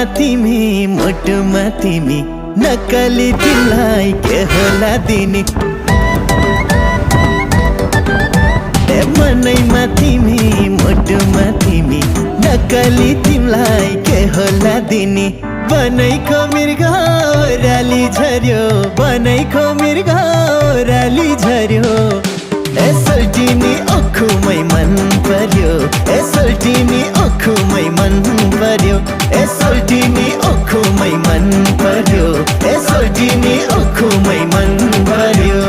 तिमी मुटुमा तिमी नक्कली तिमीलाई के होला दिने मनैमा तिमी मुटुमा तिमी नक्कली तिमीलाई के होला दिने बनैको मृग ओराली झर्यो बनैको मृग ओराली झर्यो एसल्टिनी अखुमै मन पर्यो एसल्टिनी अखुमै मन पर्यो एसल्टिनी अखुमै मन पर्यो एसल्टिनी अखुमै मन पर्यो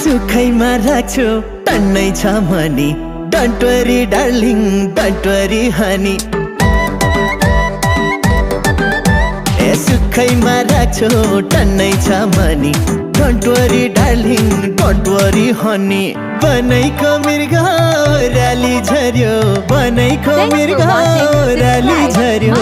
सुखैमा राख्छु टन्नै छ money don't worry darling don't worry honey ए सुखैमा राख्छु टन्नै छ money don't worry darling don't worry honey बनैको मृग ओराली झर्यो बनैको मृग ओराली झर्यो